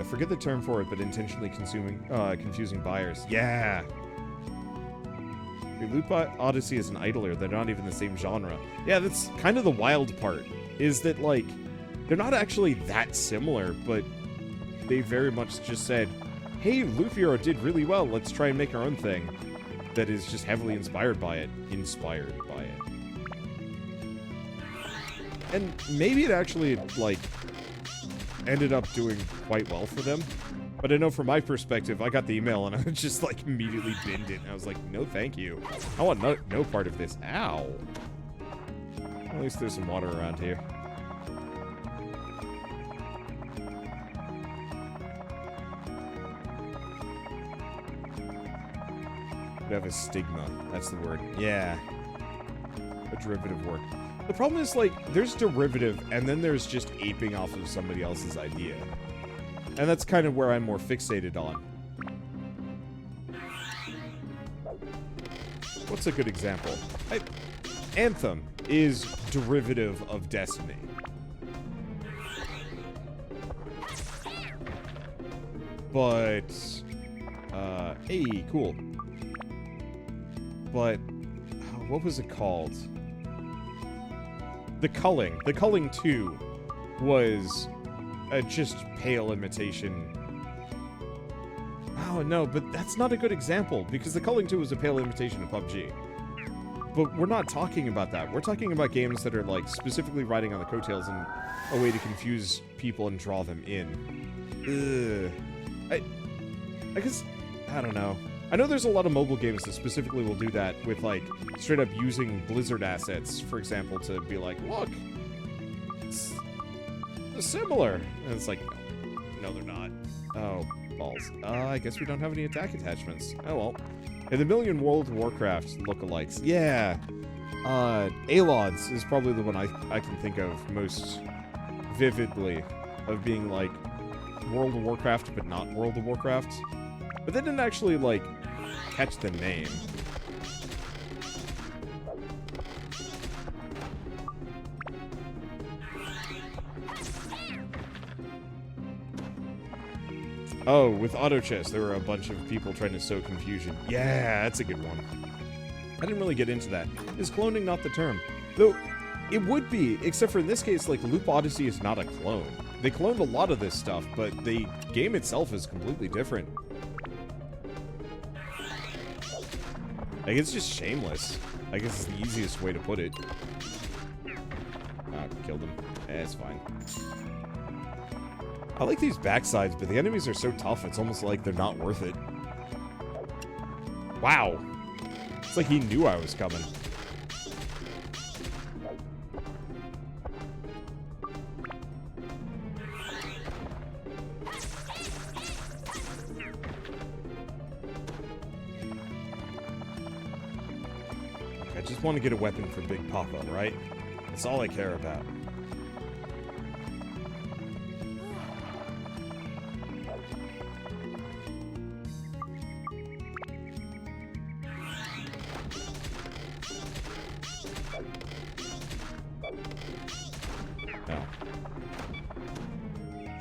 Forget the term for it, but intentionally confusing buyers. Yeah! Loop Odyssey is an idler. They're not even the same genre. Yeah, that's kind of the wild part, is that, like, they're not actually that similar, but they very much just said, hey, Loop Hero did really well, let's try and make our own thing that is just heavily inspired by it. And maybe it actually, like, ended up doing quite well for them. But I know from my perspective, I got the email and I just, like, immediately binned it. And I was like, no thank you. I want no part of this. Ow. At least there's some water around here. We have a stigma. That's the word. Yeah. A derivative work. The problem is, like, there's derivative, and then there's just aping off of somebody else's idea. And that's kind of where I'm more fixated on. What's a good example? Anthem is derivative of Destiny. But, hey, cool. But, what was it called? The Culling. The Culling 2 was a just pale imitation. Oh, no, but that's not a good example, because The Culling 2 was a pale imitation of PUBG. But we're not talking about that. We're talking about games that are, like, specifically riding on the coattails and a way to confuse people and draw them in. Ugh. I guess, I don't know. I know there's a lot of mobile games that specifically will do that with, like, straight up using Blizzard assets, for example, to be like, look, it's similar. And it's like, no, they're not. Oh, balls. I guess we don't have any attack attachments. Oh, well. And the million World of Warcraft lookalikes. Yeah. Alods is probably the one I can think of most vividly of being, like, World of Warcraft, but not World of Warcraft. But they didn't actually, like, catch the name. Oh, with auto chess, there were a bunch of people trying to sow confusion. Yeah, that's a good one. I didn't really get into that. Is cloning not the term? Though, it would be, except for in this case, like, Loop Odyssey is not a clone. They cloned a lot of this stuff, but the game itself is completely different. Like, it's just shameless. I guess it's the easiest way to put it. Ah, killed him. It's fine. I like these backsides, but the enemies are so tough, it's almost like they're not worth it. Wow. It's like he knew I was coming. I just want to get a weapon for Big Papa, right? That's all I care about.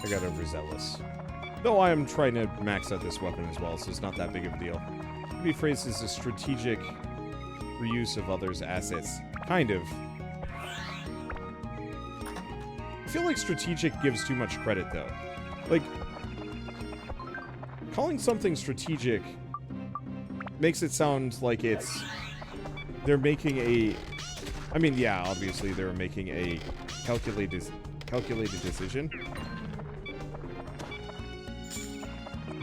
I got overzealous. Though I am trying to max out this weapon as well, so it's not that big of a deal. It can be phrased as a strategic reuse of others' assets. Kind of. I feel like strategic gives too much credit, though. Like, calling something strategic makes it sound like it's... They're making a... I mean, yeah, obviously they're making a calculated decision.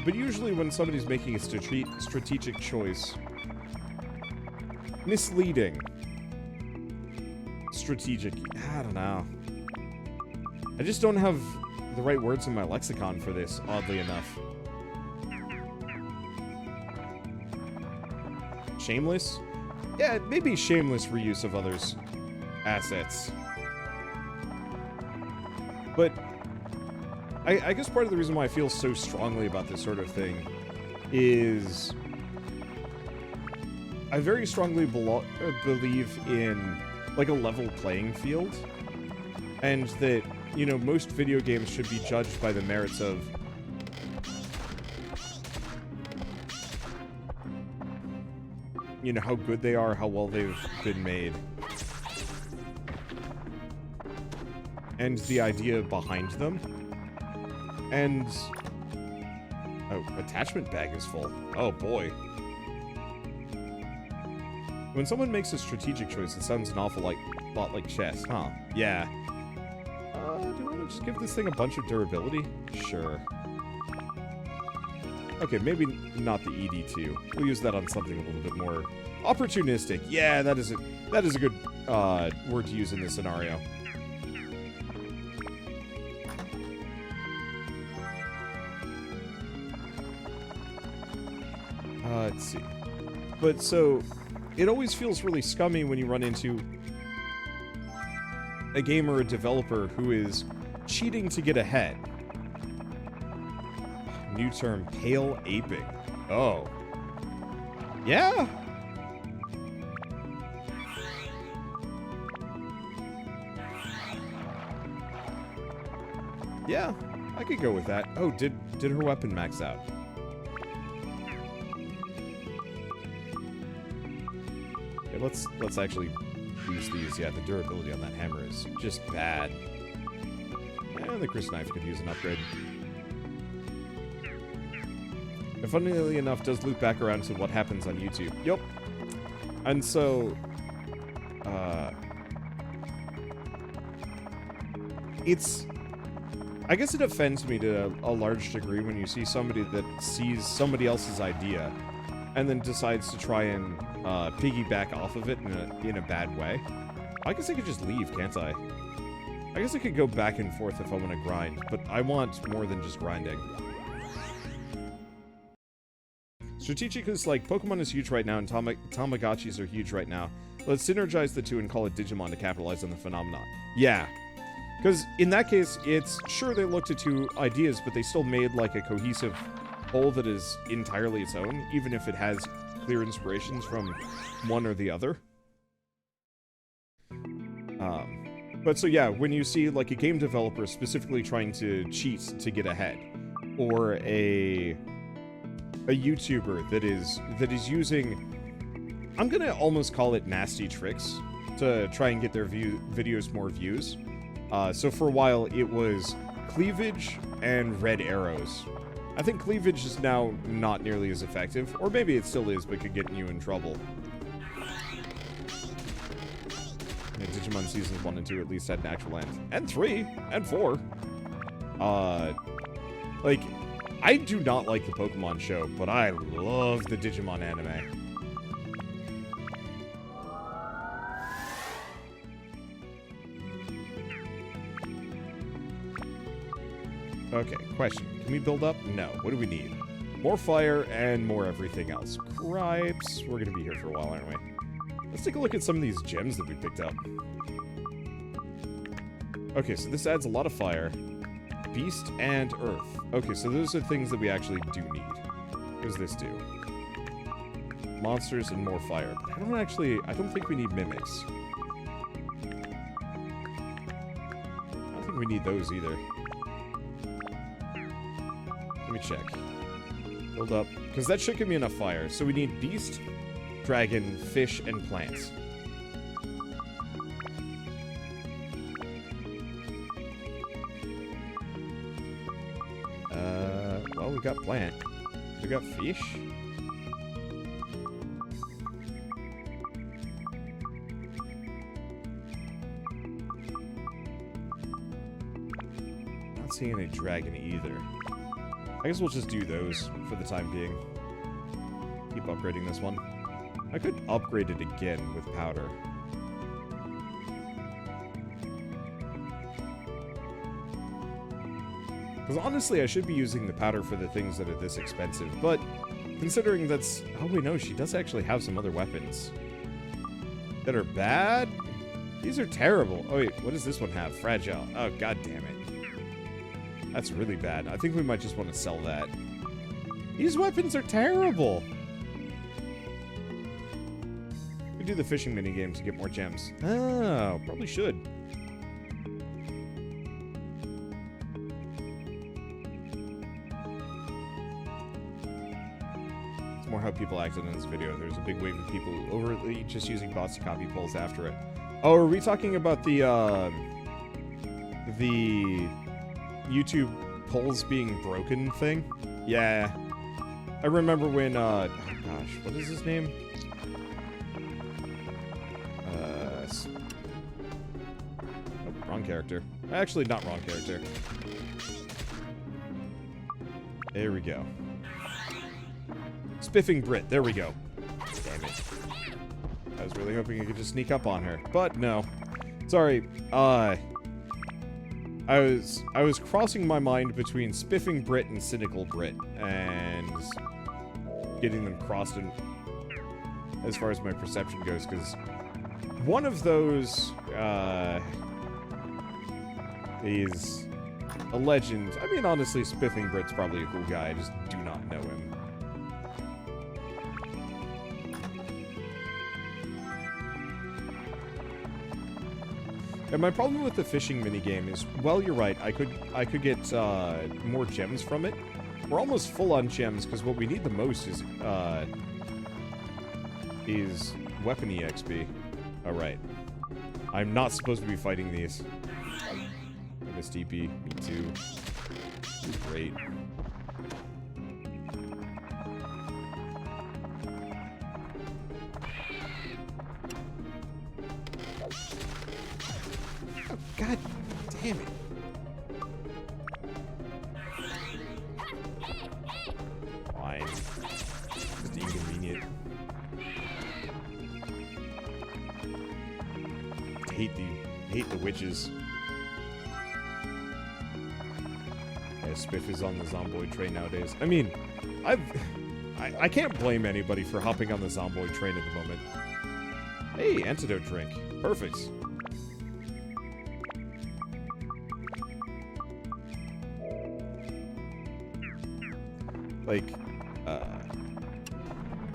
But usually when somebody's making a strategic choice... Misleading. Strategic. I don't know. I just don't have the right words in my lexicon for this, oddly enough. Shameless? Yeah, maybe shameless reuse of others' assets. But I guess part of the reason why I feel so strongly about this sort of thing is I very strongly believe in, like, a level playing field, and that, you know, most video games should be judged by the merits of you know, how good they are, how well they've been made. And the idea behind them. And... oh, attachment bag is full. Oh, boy. When someone makes a strategic choice, it sounds an awful lot like chess, huh? Yeah. Do you want to just give this thing a bunch of durability? Sure. Okay, maybe not the ED2. We'll use that on something a little bit more opportunistic. Yeah, that is a good word to use in this scenario. Let's see. But so, it always feels really scummy when you run into a gamer or a developer who is cheating to get ahead. New term, pale aping. Oh. Yeah? Yeah, I could go with that. Oh, did her weapon max out? Okay, let's actually boost these. Yeah, the durability on that hammer is just bad. And the Chris knife could use an upgrade. And funnily enough, does loop back around to what happens on YouTube. Yup. And so, it's... I guess it offends me to a large degree when you see somebody that sees somebody else's idea and then decides to try and piggyback off of it in a bad way. I guess I could just leave, can't I? I guess I could go back and forth if I want to grind, but I want more than just grinding. Strategic is like, Pokemon is huge right now, and Tamagotchis are huge right now. Let's synergize the two and call it Digimon to capitalize on the phenomenon. Yeah. Because in that case, it's, sure they looked at two ideas, but they still made like a cohesive whole that is entirely its own, even if it has clear inspirations from one or the other. But so yeah, when you see like a game developer specifically trying to cheat to get ahead, or a YouTuber that is using, I'm gonna almost call it nasty tricks to try and get their videos more views. So for a while it was cleavage and red arrows. I think cleavage is now not nearly as effective, or maybe it still is, but could get you in trouble. Yeah, Digimon Seasons 1 and 2 at least had an actual end. And 3, and 4. Like, I do not like the Pokemon show, but I love the Digimon anime. Okay, question. Can we build up? No. What do we need? More fire and more everything else. Cripes. We're gonna be here for a while, aren't we? Let's take a look at some of these gems that we picked up. Okay, so this adds a lot of fire. Beast and earth. Okay, so those are things that we actually do need. What does this do? Monsters and more fire. But I don't think we need mimics. I don't think we need those either. Let me check. Build up. Because that should give me enough fire. So we need beast, dragon, fish, and plants. Well, we got plant. We got fish. Not seeing any dragon either. I guess we'll just do those for the time being. Keep upgrading this one. I could upgrade it again with powder. Because honestly, I should be using the powder for the things that are this expensive, but considering that's... Oh wait, no, she does actually have some other weapons that are bad? These are terrible. Oh wait, what does this one have? Fragile. Oh, god damn it. That's really bad. I think we might just want to sell that. These weapons are terrible! We do the fishing minigame to get more gems. Oh, probably should. More more how people acted in this video. There's a big wave of people overtly just using bots to copy polls after it. Oh, are we talking about the YouTube polls being broken thing? Yeah. I remember when, oh gosh, what is his name? Oh, wrong character. Actually, not wrong character. There we go. Spiffing Brit, there we go. Damn it. I was really hoping I could just sneak up on her, but no. Sorry, I was crossing my mind between Spiffing Brit and Cynical Brit, and getting them crossed in, as far as my perception goes, because one of those, is a legend. I mean, honestly, Spiffing Brit's probably a cool guy, I just do not know him. And my problem with the fishing minigame is, well, you're right, I could get more gems from it. We're almost full on gems, because what we need the most is weapon EXP. Alright. I'm not supposed to be fighting these. I missed DP. Me too. Great. Oh, God damn it. Fine. Just inconvenient. Hate the witches. Yeah, Spiff is on the Zomboid train nowadays. I mean, I can't blame anybody for hopping on the Zomboid train at the moment. Hey, antidote drink. Perfect. Like,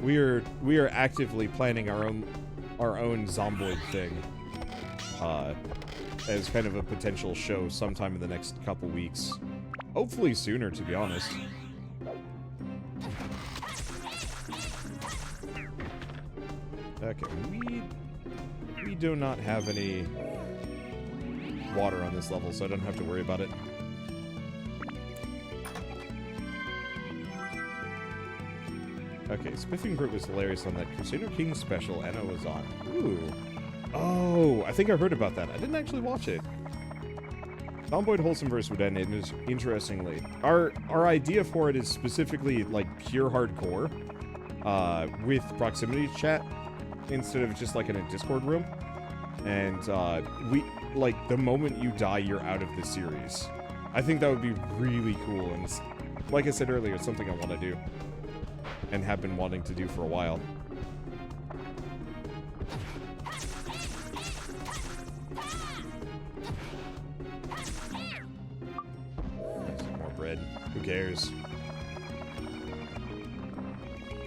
we are actively planning our own Zomboid thing, as kind of a potential show sometime in the next couple weeks. Hopefully sooner, to be honest. Okay, we do not have any water on this level, so I don't have to worry about it. Okay, Spiffing Brit was hilarious on that Crusader King special Anna was on. Ooh. Oh, I think I heard about that. I didn't actually watch it. Zomboid Wholesomeverse would end interestingly. Our idea for it is specifically, like, pure hardcore, with proximity chat, instead of just, like, in a Discord room. And, like, the moment you die, you're out of the series. I think that would be really cool, and like I said earlier, it's something I want to do. And have been wanting to do for a while. More bread. Who cares?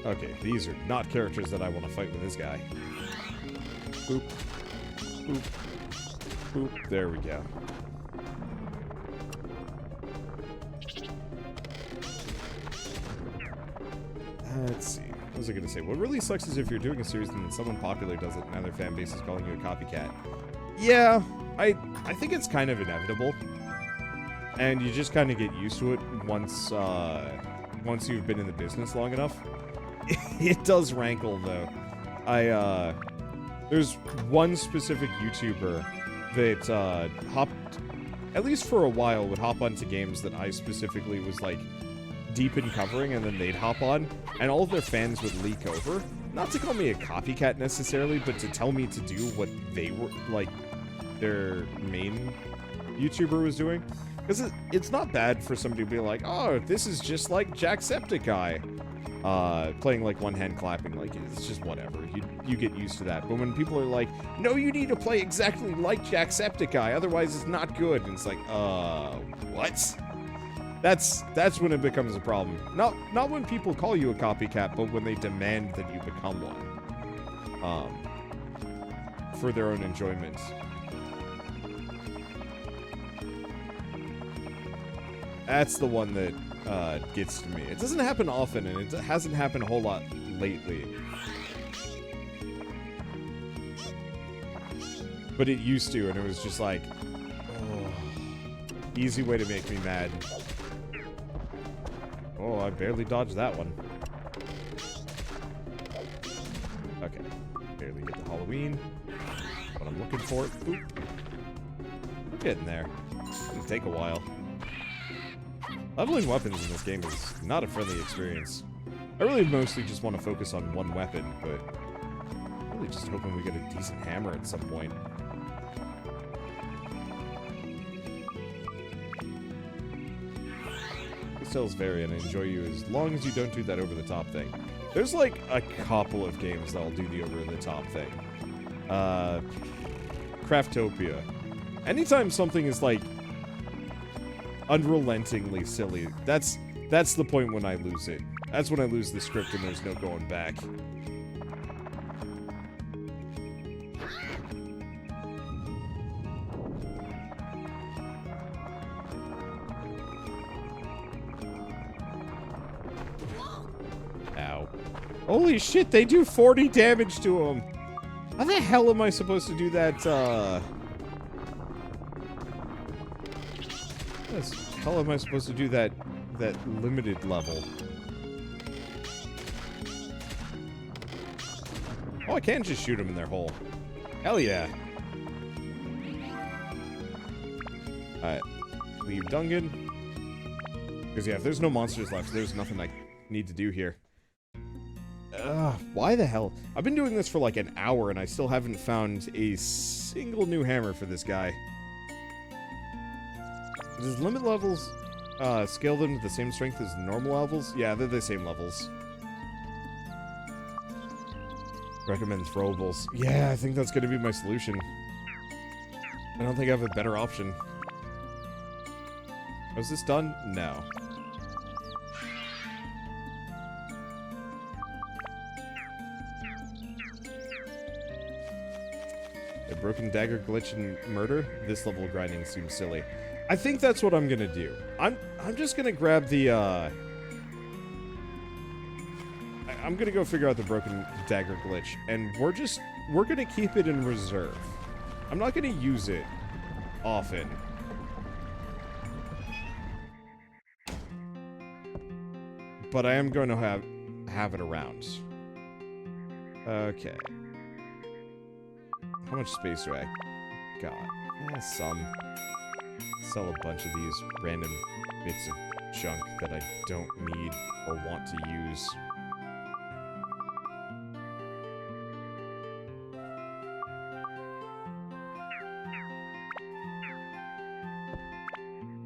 Okay, these are not characters that I want to fight with this guy. Boop. Boop. Boop. There we go. Let's see. What was I gonna say? What really sucks is if you're doing a series and then someone popular does it and now their fan base is calling you a copycat. Yeah, I think it's kind of inevitable. And you just kind of get used to it once you've been in the business long enough. It does rankle, though. There's one specific YouTuber that hopped, at least for a while, would hop onto games that I specifically was, like, deep in covering, and then they'd hop on, and all of their fans would leak over. Not to call me a copycat necessarily, but to tell me to do what they were, like, their main YouTuber was doing. Because it's not bad for somebody to be like, oh, this is just like Jacksepticeye. Playing, like, one-hand clapping, like, it's just whatever. You get used to that. But when people are like, no, you need to play exactly like Jacksepticeye, otherwise it's not good. And it's like, what? That's when it becomes a problem. Not when people call you a copycat, but when they demand that you become one. For their own enjoyment. That's the one that gets to me. It doesn't happen often, and it hasn't happened a whole lot lately. But it used to, and it was just like, oh, easy way to make me mad. Oh, I barely dodged that one. Okay, barely get the Halloween. What I'm looking for. Boop. We're getting there. It's gonna take a while. Leveling weapons in this game is not a friendly experience. I really mostly just want to focus on one weapon, but I'm really just hoping we get a decent hammer at some point. This tells vary, and I enjoy you as long as you don't do that over-the-top thing. There's like a couple of games that'll do the over-the-top thing. Craftopia. Anytime something is like unrelentingly silly, that's the point when I lose it. That's when I lose the script and there's no going back. Ow. Holy shit, they do 40 damage to him! How the hell am I supposed to do that, How the hell am I supposed to do that limited level? Oh, I can just shoot them in their hole. Hell yeah. Alright. Leave Dungan. Because, yeah, if there's no monsters left, there's nothing I need to do here. Why the hell? I've been doing this for like an hour and I still haven't found a single new hammer for this guy. Does limit levels scale them to the same strength as normal levels? Yeah, they're the same levels. Recommend throwables. Yeah, I think that's going to be my solution. I don't think I have a better option. Was this done? No. A broken dagger glitch and murder? This level of grinding seems silly. I think that's what I'm gonna do. I'm just gonna grab the I'm gonna go figure out the broken dagger glitch, and we're gonna keep it in reserve. I'm not gonna use it often. But I am going to have it around. Okay. How much space do I got? Some. Sell a bunch of these random bits of junk that I don't need or want to use.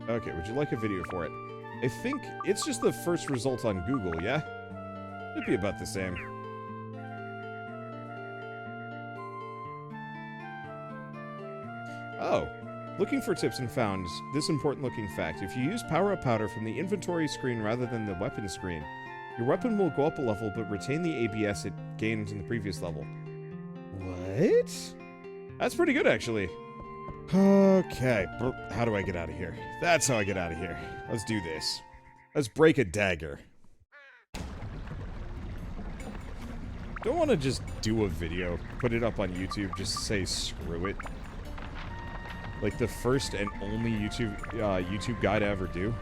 Okay, would you like a video for it? I think it's just the first result on Google, yeah? It'd be about the same. Oh. Looking for tips and found this important looking fact. If you use power-up powder from the inventory screen rather than the weapon screen, your weapon will go up a level but retain the ABS it gained in the previous level. What? That's pretty good, actually. Okay, how do I get out of here? That's how I get out of here. Let's do this. Let's break a dagger. Don't want to just do a video, put it up on YouTube, just say screw it. Like the first and only YouTube guy to ever do.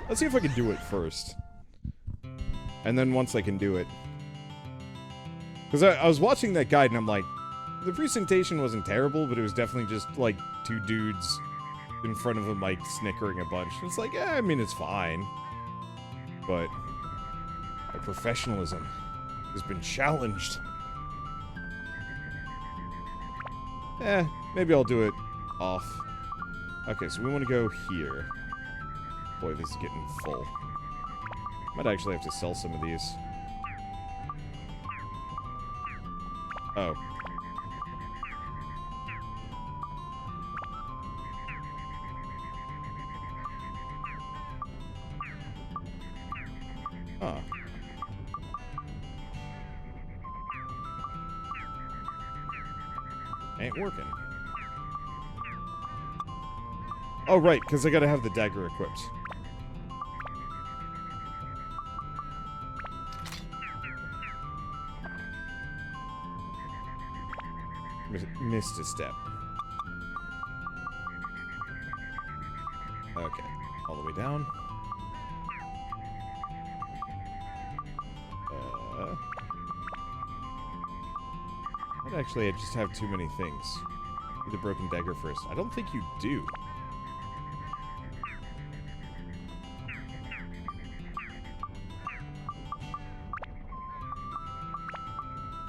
Let's see if I can do it first. And then once I can do it. Because I was watching that guide and I'm like, the presentation wasn't terrible, but it was definitely just like two dudes in front of a mic snickering a bunch. It's like, yeah, I mean, it's fine. But my professionalism has been challenged. Maybe I'll do it off. Okay, so we want to go here. Boy, this is getting full. Might actually have to sell some of these. Oh. Huh. Ain't working. Oh, right, because I gotta have the dagger equipped. Missed a step. Okay, all the way down. Actually, I just have too many things. Do the broken dagger first. I don't think you do.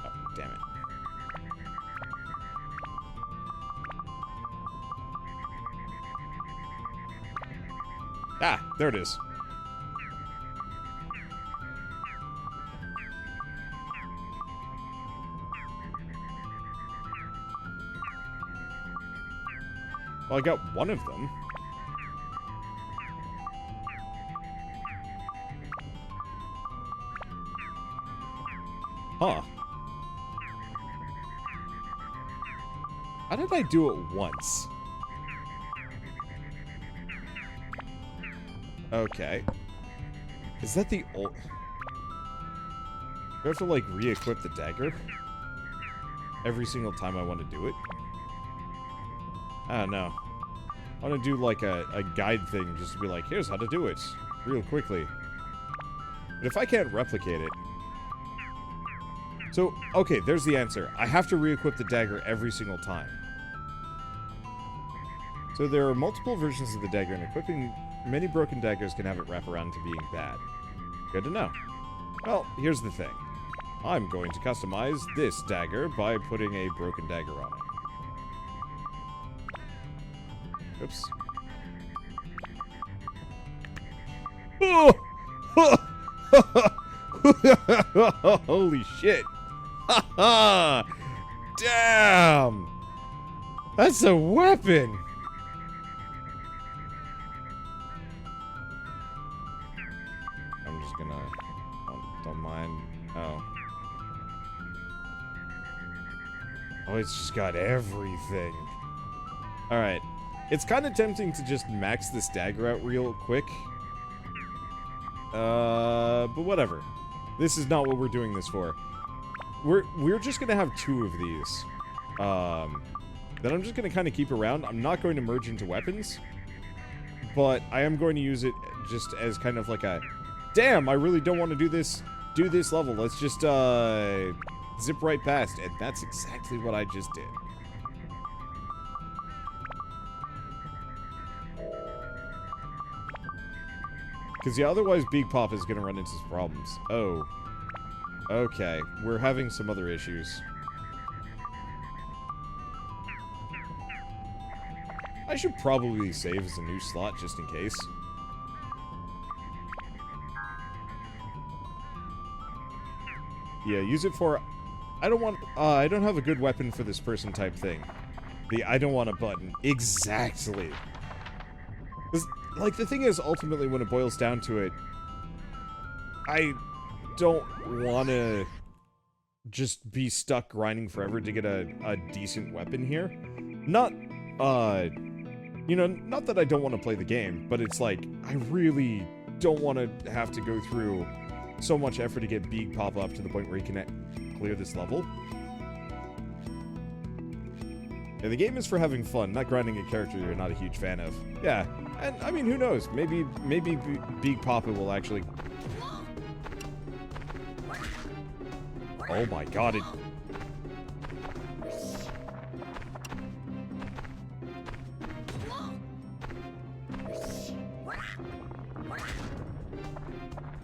Oh, damn it. Ah, there it is. Well, I got one of them. Huh. How did I do it once? Okay. Is that the old... Do I have to, like, re-equip the dagger? Every single time I want to do it? I don't know. I want to do, like, a guide thing, just to be like, here's how to do it, real quickly. But if I can't replicate it... So, okay, there's the answer. I have to re-equip the dagger every single time. So there are multiple versions of the dagger, and equipping many broken daggers can have it wrap around to being bad. Good to know. Well, here's the thing. I'm going to customize this dagger by putting a broken dagger on it. Oops. Oh! Holy shit! Damn! That's a weapon! I'm just gonna... Don't mind. Oh. Oh, it's just got everything. Alright. It's kind of tempting to just max this dagger out real quick. But whatever. This is not what we're doing this for. We're just gonna have 2 of these. That I'm just gonna kind of keep around. I'm not going to merge into weapons. But I am going to use it just as kind of like a... Damn, I really don't want to do this level. Let's just, zip right past. And that's exactly what I just did. Because, yeah, otherwise Big Pop is going to run into some problems. Oh. Okay. We're having some other issues. I should probably save as a new slot, just in case. Yeah, use it for... I don't want... I don't have a good weapon for this person type thing. The I don't want a button. Exactly. Like, the thing is, ultimately, when it boils down to it, I don't want to just be stuck grinding forever to get a decent weapon here. Not, you know, not that I don't want to play the game, but it's like, I really don't want to have to go through so much effort to get Big Pop up to the point where you can clear this level. Yeah, the game is for having fun, not grinding a character you're not a huge fan of. Yeah, and I mean, who knows? Maybe Big Papa will actually... Oh my god, it...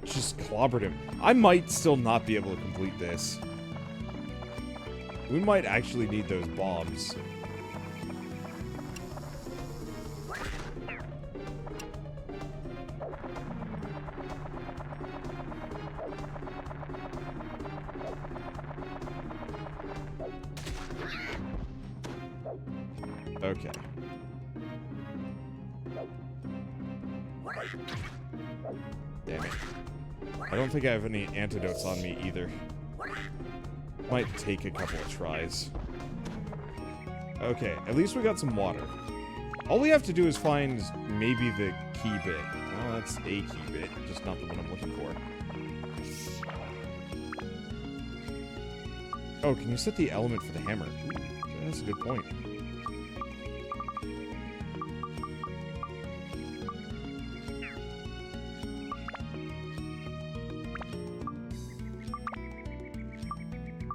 Just clobbered him. I might still not be able to complete this. We might actually need those bombs. Okay. Damn it. I don't think I have any antidotes on me either. Might take a couple of tries. Okay, at least we got some water. All we have to do is find maybe the key bit. Well, that's a key bit, just not the one I'm looking for. Oh, can you set the element for the hammer? Ooh, That's a good point.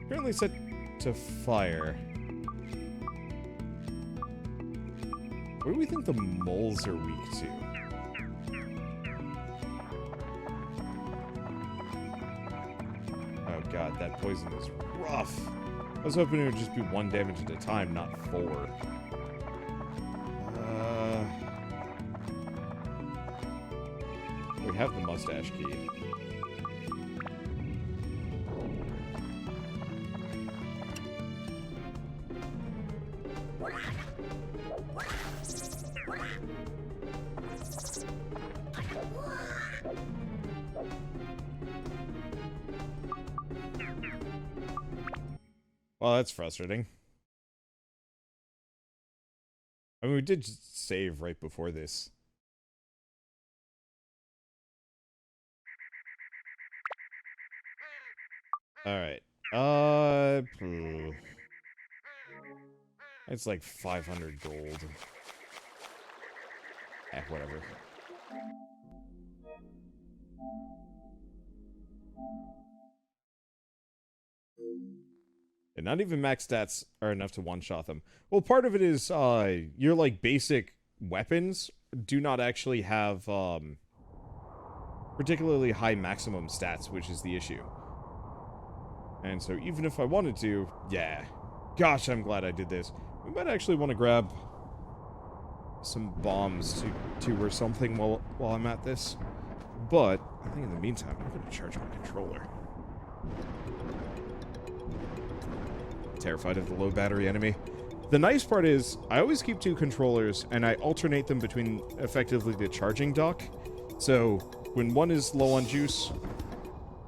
Currently set to fire. Where do we think the moles are weak to? Oh god, that poison is rough. I was hoping it would just be 1 damage at a time, not 4. We have the mustache key. Well, that's frustrating. I mean, we did just save right before this. Alright. It's like 500 gold. Whatever. And not even max stats are enough to one-shot them. Well, part of it is, your, like, basic weapons do not actually have, particularly high maximum stats, which is the issue. And so even if I wanted to, yeah. Gosh, I'm glad I did this. We might actually want to grab some bombs to or something while I'm at this. But I think in the meantime, I'm going to charge my controller. Terrified of the low battery enemy. The nice part is, I always keep 2 controllers, and I alternate them between, effectively, the charging dock. So, when one is low on juice,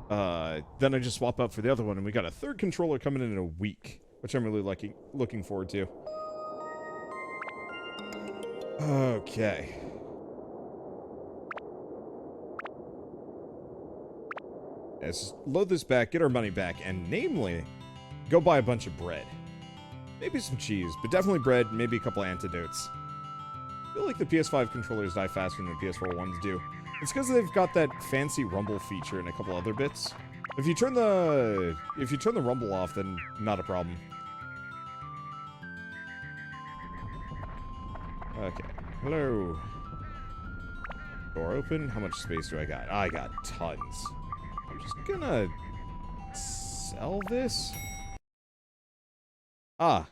then I just swap out for the other one, and we got a 3rd controller coming in a week, which I'm really looking forward to. Okay. Let's load this back, get our money back, and namely, go buy a bunch of bread. Maybe some cheese, but definitely bread, maybe a couple antidotes. I feel like the PS5 controllers die faster than the PS4 ones do. It's because they've got that fancy rumble feature and a couple other bits. If you turn the rumble off, then not a problem. Okay. Hello. Door open. How much space do I got? I got tons. I'm just gonna sell this. Ah.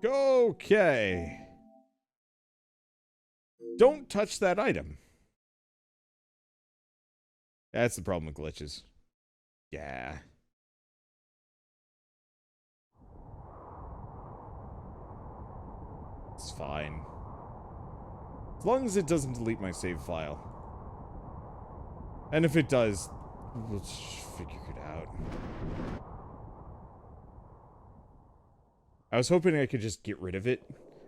Okay. Don't touch that item. That's the problem with glitches. Yeah. It's fine. As long as it doesn't delete my save file. And if it does, we'll figure it out. I was hoping I could just get rid of it.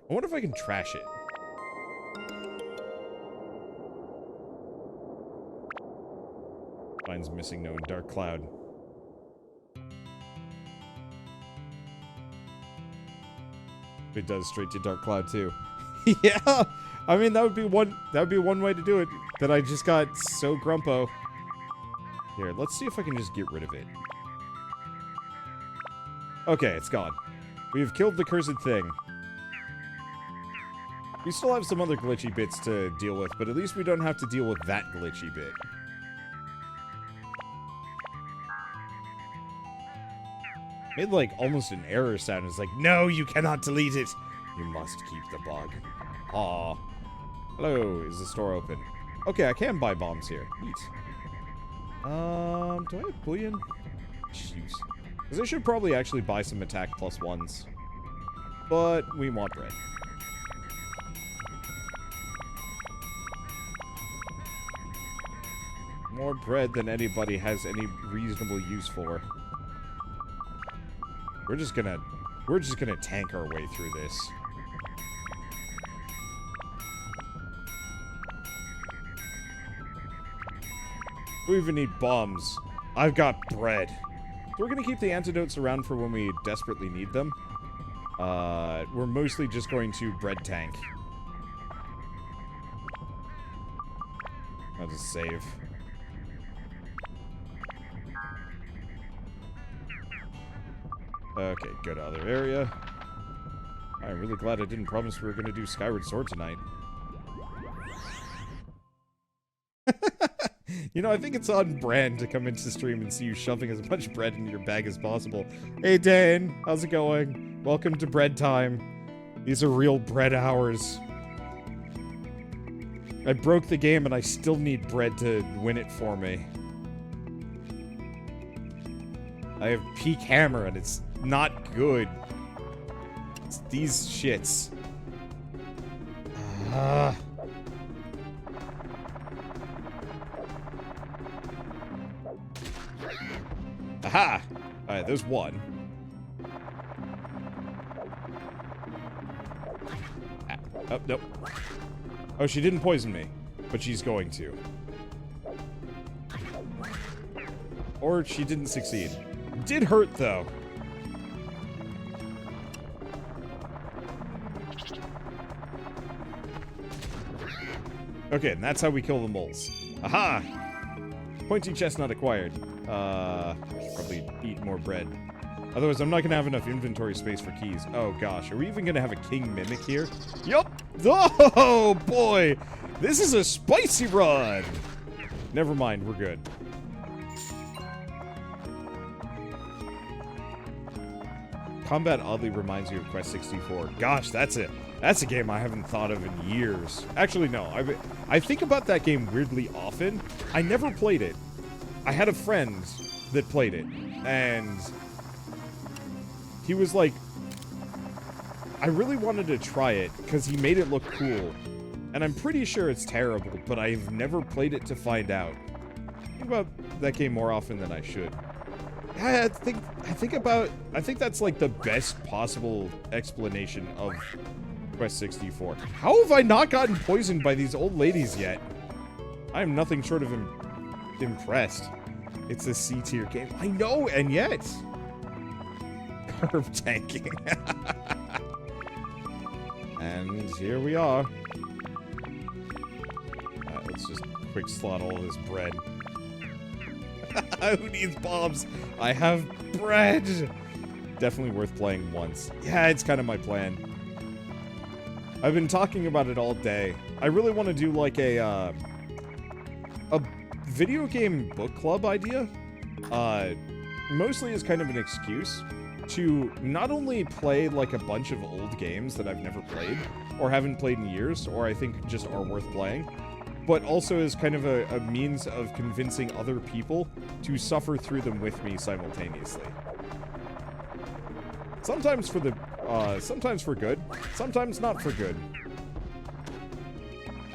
I wonder if I can trash it. Mine's missing no dark cloud. It does straight to dark cloud too. Yeah, I mean that would be one way to do it. That I just got so grumpo. Here, let's see if I can just get rid of it. Okay, it's gone. We've killed the cursed thing. We still have some other glitchy bits to deal with, but at least we don't have to deal with that glitchy bit. Made like almost an error sound. It's like, no, you cannot delete it. You must keep the bug. Aw. Hello, is the store open? Okay, I can buy bombs here. Neat. Do I have bullion? Jeez. Because I should probably actually buy some attack plus ones. But we want bread. More bread than anybody has any reasonable use for. We're just gonna tank our way through this. Who even need bombs? I've got bread. So we're gonna keep the antidotes around for when we desperately need them. We're mostly just going to bread tank. I'll just save. Okay, go to other area. I'm really glad I didn't promise we were gonna do Skyward Sword tonight. You know, I think it's on brand to come into stream and see you shoving as much bread into your bag as possible. Hey, Dane, how's it going? Welcome to bread time. These are real bread hours. I broke the game and I still need bread to win it for me. I have peak hammer and it's not good. It's these shits. Aha! Alright, there's one. Oh, nope. Oh, she didn't poison me, but she's going to. Or she didn't succeed. Did hurt, though. Okay, and that's how we kill the moles. Aha! Pointy chestnut acquired. Probably eat more bread. Otherwise, I'm not gonna have enough inventory space for keys. Oh gosh, are we even gonna have a king mimic here? Yup! Oh boy! This is a spicy run! Never mind, we're good. Combat oddly reminds you of Quest 64. Gosh, that's it. That's a game I haven't thought of in years. Actually, no. I think about that game weirdly often. I never played it. I had a friend that played it, and he was like, I really wanted to try it because he made it look cool, and I'm pretty sure it's terrible, but I've never played it to find out. I think about that game more often than I should. I think that's like the best possible explanation of Quest 64. How have I not gotten poisoned by these old ladies yet? I am nothing short of impressed. It's a C-tier game. I know, and yet. Herb tanking. And here we are. Let's just quick slot all of this bread. Who needs bombs? I have bread! Definitely worth playing once. Yeah, it's kind of my plan. I've been talking about it all day. I really want to do like a video game book club idea. Mostly as kind of an excuse to not only play like a bunch of old games that I've never played, or haven't played in years, or I think just are worth playing, but also as kind of a means of convincing other people to suffer through them with me simultaneously. Sometimes for the, sometimes for good, sometimes not for good.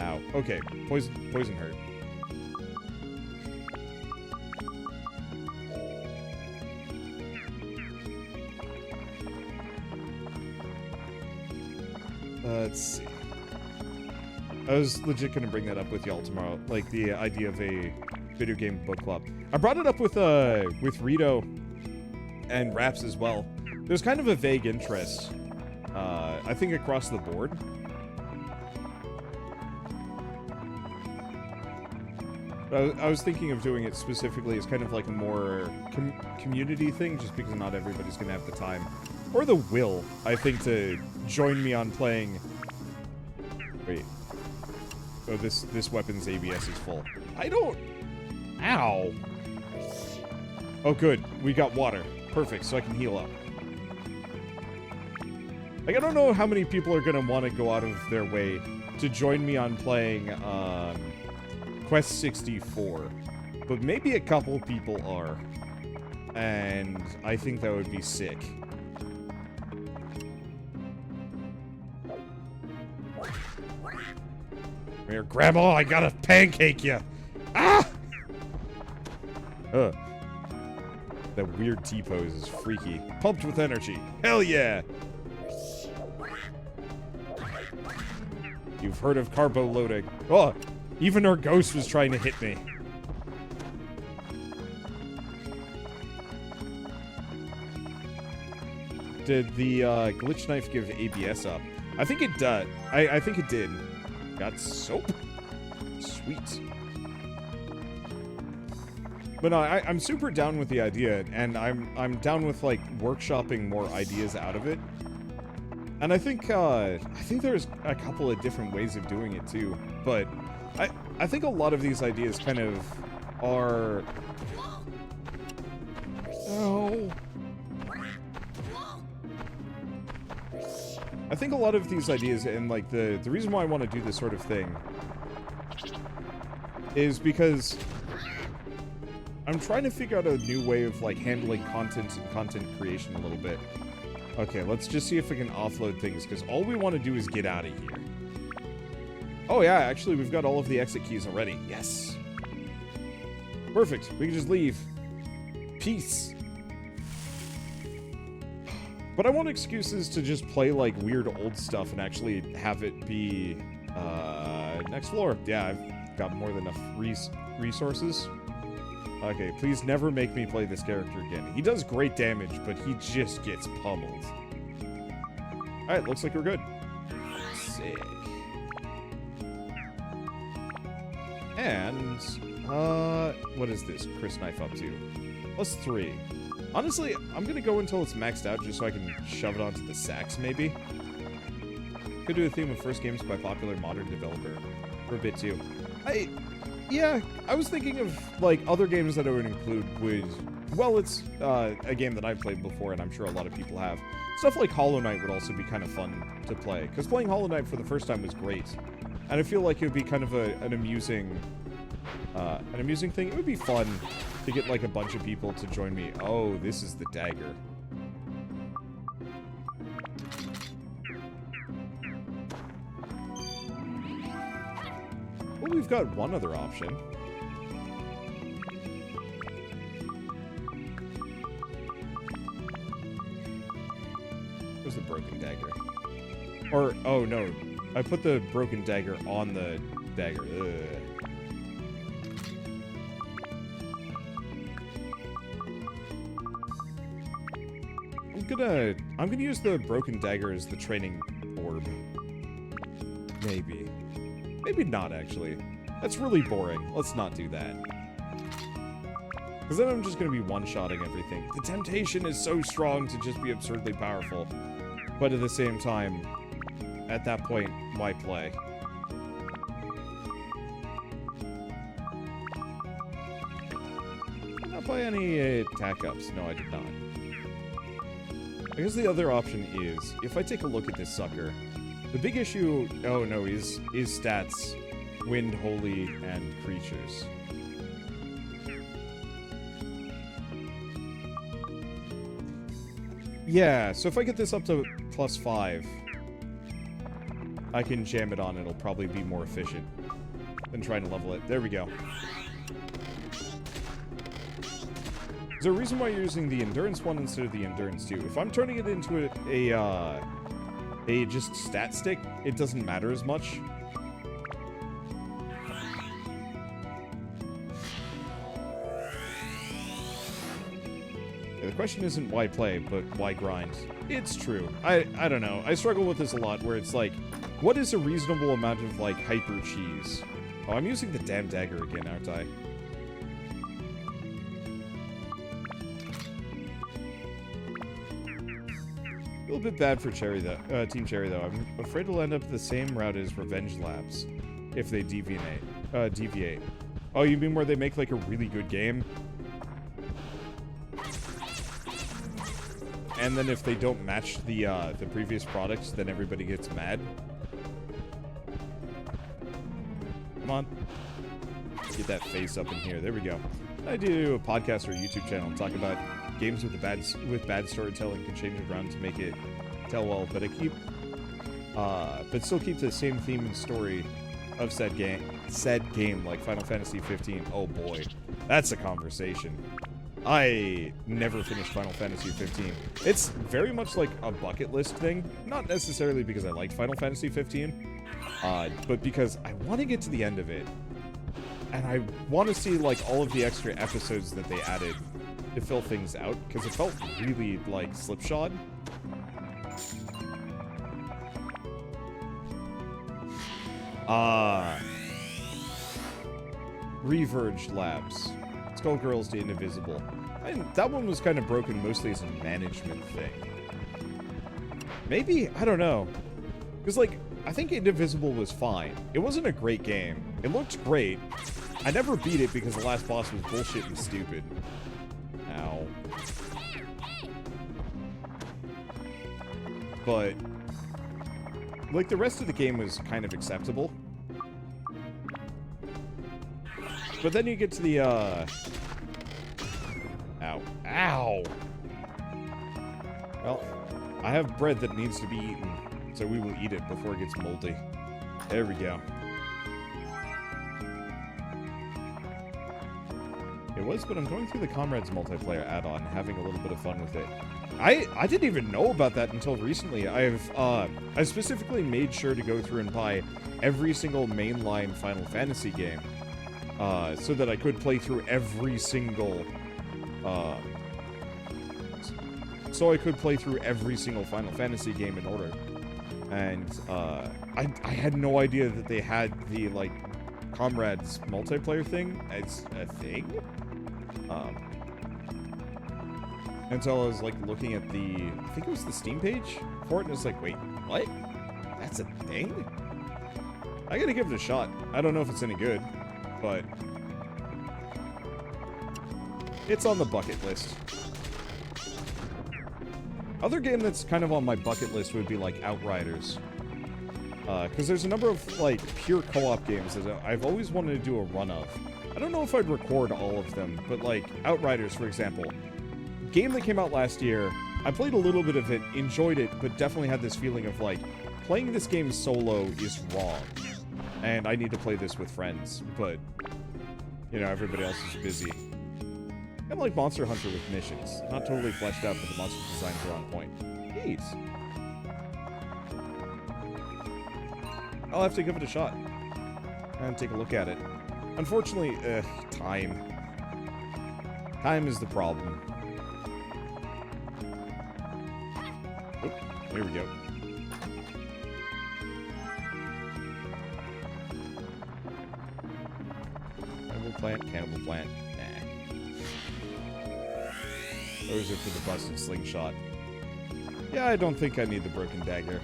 Ow. Okay, poison hurt. Let's see. I was legit gonna bring that up with y'all tomorrow, like the idea of a video game book club. I brought it up with Rito and Raps as well. There's kind of a vague interest, I think across the board. I was thinking of doing it specifically as kind of like a more community thing, just because not everybody's gonna have the time or the will, I think, to join me on playing. Wait. Oh, this weapon's ABS is full. I don't... Ow! Oh, good. We got water. Perfect, so I can heal up. Like, I don't know how many people are gonna want to go out of their way to join me on playing, Quest 64. But maybe a couple people are. And I think that would be sick. Come here, Grandma, I gotta pancake you! Ah! Ugh. That weird T-pose is freaky. Pumped with energy. Hell yeah! You've heard of carbo loading. Oh! Even our ghost was trying to hit me. Did the glitch knife give ABS up? I think it does. I think it did. Got soap. Sweet. But no, I'm super down with the idea, and I'm down with like workshopping more ideas out of it. And I think there's a couple of different ways of doing it too. But I think a lot of these ideas kind of are. Oh. I think a lot of these ideas, and like the reason why I want to do this sort of thing is because I'm trying to figure out a new way of like handling content and content creation a little bit. Okay, let's just see if we can offload things, because all we want to do is get out of here. Oh yeah, actually we've got all of the exit keys already. Yes. Perfect. We can just leave. Peace. But I want excuses to just play, like, weird old stuff and actually have it be, next floor. Yeah, I've got more than enough resources. Okay, please never make me play this character again. He does great damage, but he just gets pummeled. Alright, looks like we're good. Sick. And, what is this Chris knife up to? +3. Honestly, I'm gonna go until it's maxed out just so I can shove it onto the sax, maybe. Could do a theme of first games by popular modern developer for a bit too. Yeah, I was thinking of like other games that I would include would. Well, it's a game that I've played before, and I'm sure a lot of people have. Stuff like Hollow Knight would also be kind of fun to play, because playing Hollow Knight for the first time was great, and I feel like it would be kind of an amusing thing. It would be fun to get like a bunch of people to join me. Oh, this is the dagger. Well, we've got one other option. Where's the broken dagger? Or, oh no, I put the broken dagger on the dagger. Ugh. I'm gonna use the broken dagger as the training orb. Maybe. Maybe not, actually. That's really boring. Let's not do that. Because then I'm just gonna be one-shotting everything. The temptation is so strong to just be absurdly powerful. But at the same time, at that point, why play? Did not buy any attack-ups. No, I did not. I guess the other option is, if I take a look at this sucker, the big issue, oh no, is stats, wind, holy, and creatures. Yeah, so if I get this up to +5, I can jam it on, it'll probably be more efficient than trying to level it. There we go. Is there a reason why you're using the endurance one instead of the endurance 2? If I'm turning it into a just stat stick, it doesn't matter as much. Yeah, the question isn't why play, but why grind. It's true. I don't know. I struggle with this a lot, where it's like, what is a reasonable amount of, like, hyper cheese? Oh, I'm using the damn dagger again, aren't I? A little bit bad for Cherry though, Team Cherry though. I'm afraid we'll end up the same route as Revenge Labs if they deviate. Oh, you mean where they make like a really good game, and then if they don't match the previous products, then everybody gets mad? Come on, get that face up in here. There we go. I do a podcast or a YouTube channel and talk about games with bad storytelling, can change it around to make it tell well, but still keep the same theme and story of said game, like Final Fantasy 15. Oh boy, that's a conversation. I never finished Final Fantasy 15. It's very much like a bucket list thing, not necessarily because I liked Final Fantasy 15, but because I want to get to the end of it, and I want to see like all of the extra episodes that they added to fill things out, because it felt really like slipshod. Reverged Labs. Skullgirls to Indivisible. That one was kind of broken mostly as a management thing. Maybe? I don't know. Because, like, I think Indivisible was fine. It wasn't a great game. It looked great. I never beat it because the last boss was bullshit and stupid. Ow. But, like, the rest of the game was kind of acceptable. But then you get to the, Ow. Ow! Well, I have bread that needs to be eaten, so we will eat it before it gets moldy. There we go. It was, but I'm going through the Comrades multiplayer add-on, having a little bit of fun with it. I didn't even know about that until recently. I specifically made sure to go through and buy every single mainline Final Fantasy game, so that I could play through every single, Final Fantasy game in order. And, I had no idea that they had the, like, Comrades multiplayer thing as a thing. Until I was, like, looking at the, I think it was the Steam page for it, and it's like, wait, what? That's a thing? I gotta give it a shot. I don't know if it's any good, but it's on the bucket list. Other game that's kind of on my bucket list would be, like, Outriders. Because there's a number of, like, pure co-op games that I've always wanted to do a run of. I don't know if I'd record all of them, but, like, Outriders, for example. Game that came out last year, I played a little bit of it, enjoyed it, but definitely had this feeling of, like, playing this game solo is wrong. And I need to play this with friends, but, you know, everybody else is busy. Kind of like Monster Hunter with missions. Not totally fleshed out, but the monster designs are on point. Neat. I'll have to give it a shot and take a look at it. Unfortunately, time. Time is the problem. Oop, there we go. Cannibal plant. Nah. Those are for the busted slingshot. Yeah, I don't think I need the broken dagger.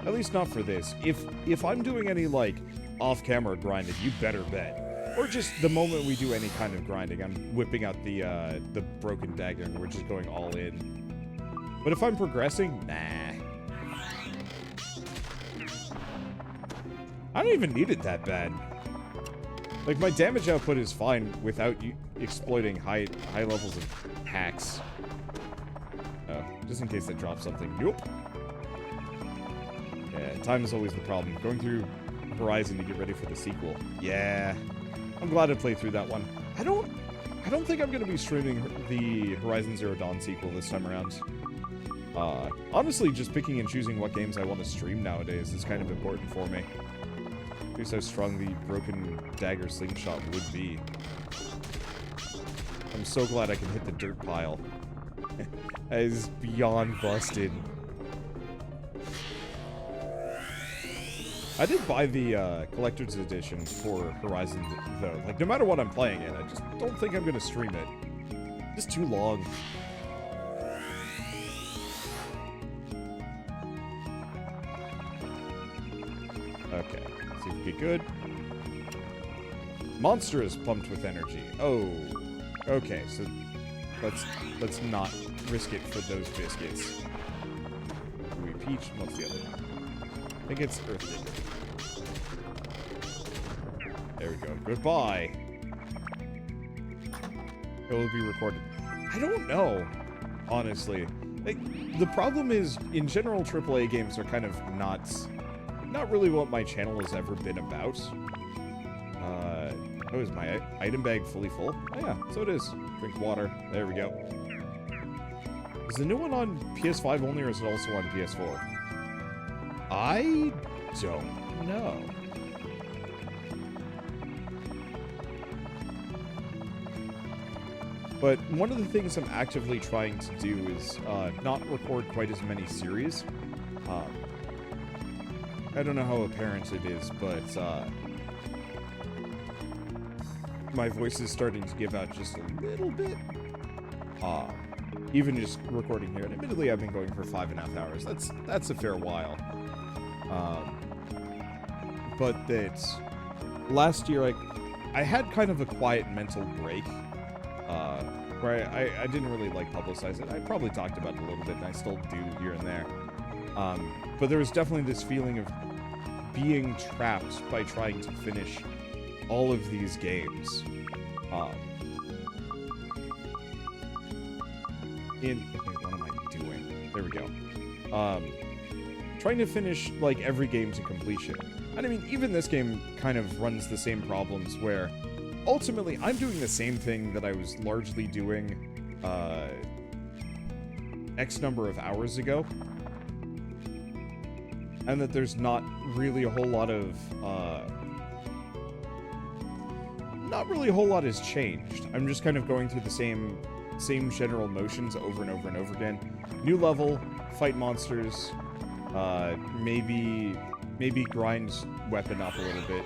At least not for this. If I'm doing any, like, off-camera grinding, you better bet. Or just the moment we do any kind of grinding, I'm whipping out the broken dagger and we're just going all in. But if I'm progressing, nah. I don't even need it that bad. Like, my damage output is fine without you exploiting high levels of hacks. Oh, just in case I drop something. Nope. Yeah, time is always the problem. Going through Horizon to get ready for the sequel. Yeah. I'm glad I played through that one. I don't think I'm gonna be streaming the Horizon Zero Dawn sequel this time around. Honestly, just picking and choosing what games I want to stream nowadays is kind of important for me. Here's how strong the broken dagger slingshot would be. I'm so glad I can hit the dirt pile. That is beyond busted. I did buy the collector's edition for Horizon, though. Like, no matter what I'm playing it, I just don't think I'm going to stream it. It's too long. Okay. See if we get good. Monster is pumped with energy. Oh. Okay, so let's not risk it for those biscuits. We peach. What's the other one? I think it's Earth Digger. There we go. Goodbye. It will be recorded. I don't know, honestly. Like, the problem is, in general, AAA games are kind of not really what my channel has ever been about. Oh, is my item bag fully full? Oh yeah, so it is. Drink water. There we go. Is the new one on PS5 only, or is it also on PS4? I don't know. But one of the things I'm actively trying to do is not record quite as many series. I don't know how apparent it is, but my voice is starting to give out just a little bit. Even just recording here, and admittedly I've been going for 5.5 hours. That's a fair while. But that last year I had kind of a quiet mental break, where I didn't really like publicize it. I probably talked about it a little bit, and I still do here and there. But there was definitely this feeling of being trapped by trying to finish all of these games. Okay, what am I doing? There we go. Trying to finish, like, every game to completion. And I mean, even this game kind of runs the same problems where, ultimately, I'm doing the same thing that I was largely doing, X number of hours ago. And that there's not really a whole lot of, not really a whole lot has changed. I'm just kind of going through the same general motions over and over and over again. New level, fight monsters, maybe grind weapon up a little bit.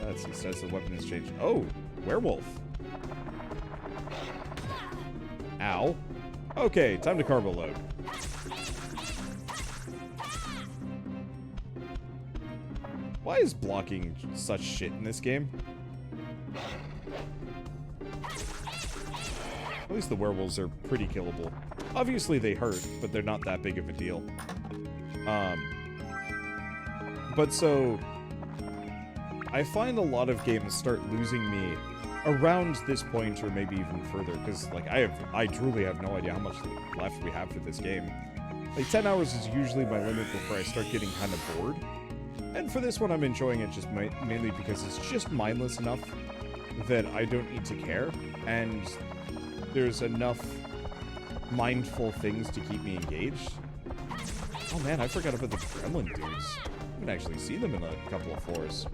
Let's see, it says the weapon has changed. Oh, werewolf. Ow. Okay, time to carbo load. Why is blocking such shit in this game? At least the werewolves are pretty killable. Obviously they hurt, but they're not that big of a deal. But so, I find a lot of games start losing me around this point, or maybe even further, because like I truly have no idea how much left we have for this game. Like 10 hours is usually my limit before I start getting kind of bored. And for this one, I'm enjoying it just mainly because it's just mindless enough that I don't need to care, and there's enough mindful things to keep me engaged. Oh man, I forgot about the gremlin dudes. I can actually see them in a couple of floors.